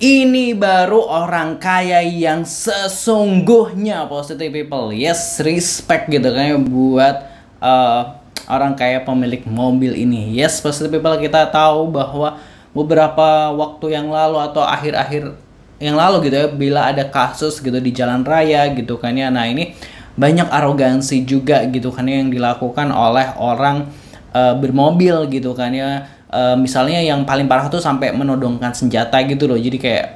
Ini baru orang kaya yang sesungguhnya, positive people. Yes, respect gitu kan buat orang kaya pemilik mobil ini. Yes, positive people, kita tahu bahwa beberapa waktu yang lalu atau akhir-akhir yang lalu gitu ya, bila ada kasus gitu di jalan raya gitu kan ya. Nah, ini banyak arogansi juga gitu kan ya yang dilakukan oleh orang bermobil gitu kan ya. Misalnya yang paling parah tuh sampai menodongkan senjata gitu loh, jadi kayak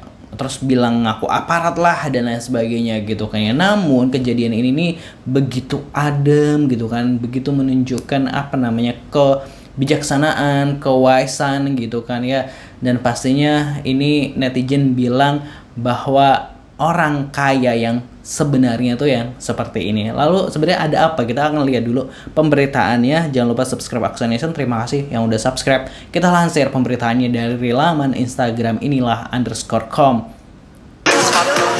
terus bilang ngaku aparat lah dan lain sebagainya gitu kan ya. Namun kejadian ini nih begitu adem gitu kan, begitu menunjukkan apa namanya kebijaksanaan, kewaisan gitu kan ya. Dan pastinya ini netizen bilang bahwa orang kaya yang sebenarnya tuh yang seperti ini. Lalu sebenarnya ada apa? Kita akan lihat dulu pemberitaannya. Jangan lupa subscribe Action Nation. Terima kasih yang udah subscribe. Kita lansir pemberitaannya dari laman Instagram inilah_com.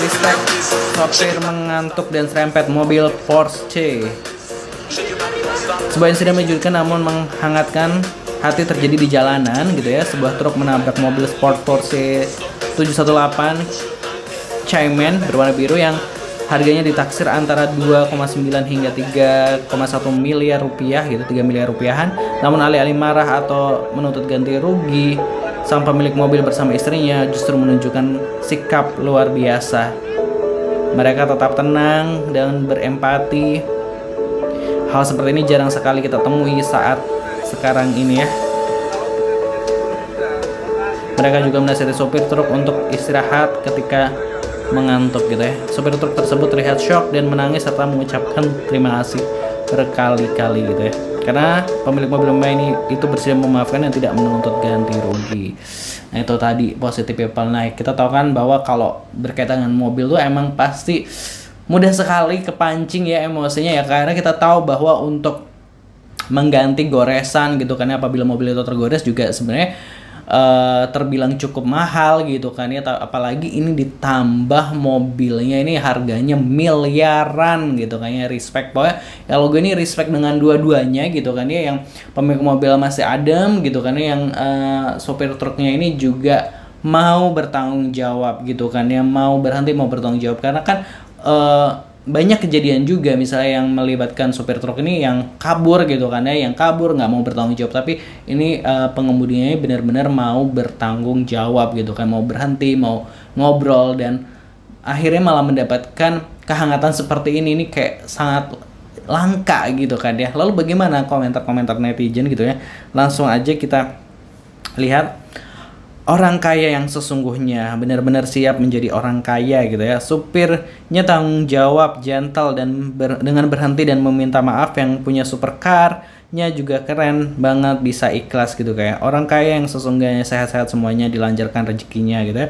Respect, sopir mengantuk dan serempet mobil Porsche. Sebuah insiden mengejutkan namun menghangatkan hati terjadi di jalanan gitu ya. Sebuah truk menabrak mobil sport Porsche 718 Cayman berwarna biru yang harganya ditaksir antara 2,9 hingga 3,1 miliar rupiah gitu, 3 miliar rupiahan. Namun alih-alih marah atau menuntut ganti rugi, sang pemilik mobil bersama istrinya justru menunjukkan sikap luar biasa. Mereka tetap tenang dan berempati. Hal seperti ini jarang sekali kita temui saat sekarang ini ya. Mereka juga menasihati sopir truk untuk istirahat ketika mengantuk gitu ya. Sopir truk tersebut terlihat syok dan menangis serta mengucapkan terima kasih berkali-kali gitu ya. Karena pemilik mobil ini itu bersedia memaafkan dan tidak menuntut ganti rugi. Nah, itu tadi positive people. Nah, kita tahu kan bahwa kalau berkaitan dengan mobil tuh emang pasti mudah sekali kepancing ya emosinya ya, karena kita tahu bahwa untuk mengganti goresan gitu kan, apabila mobil itu tergores juga sebenarnya terbilang cukup mahal gitu kan ya. Apalagi ini ditambah mobilnya ini harganya miliaran gitu kan ya. Respect, pokoknya kalau gue ini respect dengan dua-duanya gitu kan ya. Yang pemilik mobil masih adem gitu kan ya, yang sopir truknya ini juga mau bertanggung jawab gitu kan ya, mau berhenti, mau bertanggung jawab. Karena kan banyak kejadian juga misalnya yang melibatkan sopir truk ini yang kabur gitu kan ya, yang kabur nggak mau bertanggung jawab. Tapi ini pengemudinya benar-benar mau bertanggung jawab gitu kan, mau berhenti, mau ngobrol, dan akhirnya malah mendapatkan kehangatan seperti ini kayak sangat langka gitu kan ya. Lalu bagaimana komentar-komentar netizen gitu ya? Langsung aja kita lihat. Orang kaya yang sesungguhnya benar-benar siap menjadi orang kaya gitu ya. Supirnya tanggung jawab, gentle, dan dengan berhenti dan meminta maaf. Yang punya supercar-nya juga keren banget, bisa ikhlas gitu kayak. Orang kaya yang sesungguhnya sehat-sehat semuanya, dilancarkan rezekinya gitu ya.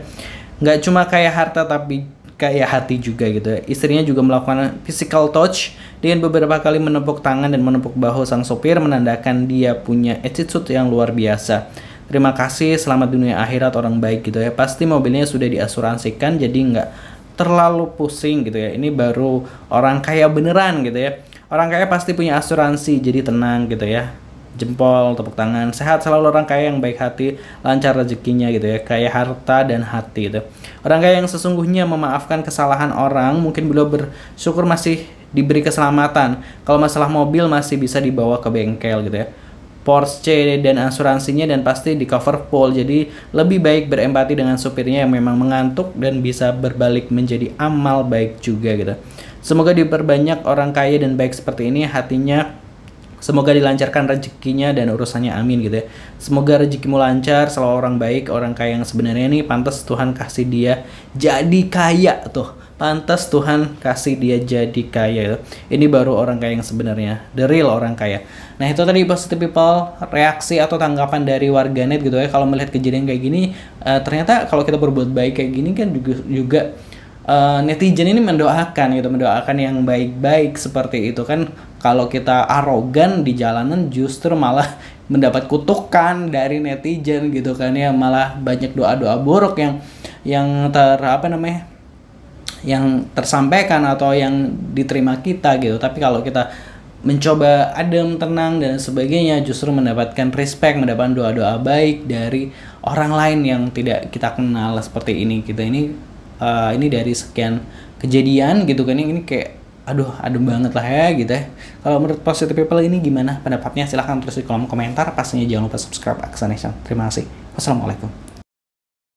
Nggak cuma kaya harta tapi kaya hati juga gitu ya. Istrinya juga melakukan physical touch dengan beberapa kali menepuk tangan dan menepuk bahu sang sopir, menandakan dia punya attitude yang luar biasa. Terima kasih, selamat dunia akhirat orang baik gitu ya. Pasti mobilnya sudah diasuransikan jadi nggak terlalu pusing gitu ya. Ini baru orang kaya beneran gitu ya. Orang kaya pasti punya asuransi, jadi tenang gitu ya. Jempol, tepuk tangan, sehat selalu orang kaya yang baik hati, lancar rezekinya gitu ya. Kaya harta dan hati gitu. Orang kaya yang sesungguhnya memaafkan kesalahan orang, mungkin beliau bersyukur masih diberi keselamatan. Kalau masalah mobil masih bisa dibawa ke bengkel gitu ya. Porsche dan asuransinya dan pasti di cover full, jadi lebih baik berempati dengan supirnya yang memang mengantuk dan bisa berbalik menjadi amal baik juga gitu. Semoga diperbanyak orang kaya dan baik seperti ini hatinya. Semoga dilancarkan rezekinya dan urusannya, amin gitu ya. Semoga rezekimu lancar, selalu orang baik, orang kaya yang sebenarnya ini pantas Tuhan kasih dia jadi kaya tuh. Pantas Tuhan kasih dia jadi kaya gitu. Ini baru orang kaya yang sebenarnya, the real orang kaya. Nah, itu tadi positive people, reaksi atau tanggapan dari warganet gitu ya. Kalau melihat kejadian kayak gini, ternyata kalau kita berbuat baik kayak gini kan juga netizen ini mendoakan gitu, mendoakan yang baik-baik seperti itu kan. Kalau kita arogan di jalanan justru malah mendapat kutukan dari netizen gitu kan ya, malah banyak doa-doa buruk yang tersampaikan atau yang diterima kita gitu. Tapi kalau kita mencoba adem, tenang dan sebagainya, justru mendapatkan respect, mendapatkan doa-doa baik dari orang lain yang tidak kita kenal seperti ini. Kita ini dari sekian kejadian gitu kan, ini kayak aduh adem banget lah ya gitu ya. Kalau menurut Positive People ini gimana pendapatnya? Silahkan tulis di kolom komentar. Pastinya jangan lupa subscribe Aksa Nation. Terima kasih. Wassalamualaikum.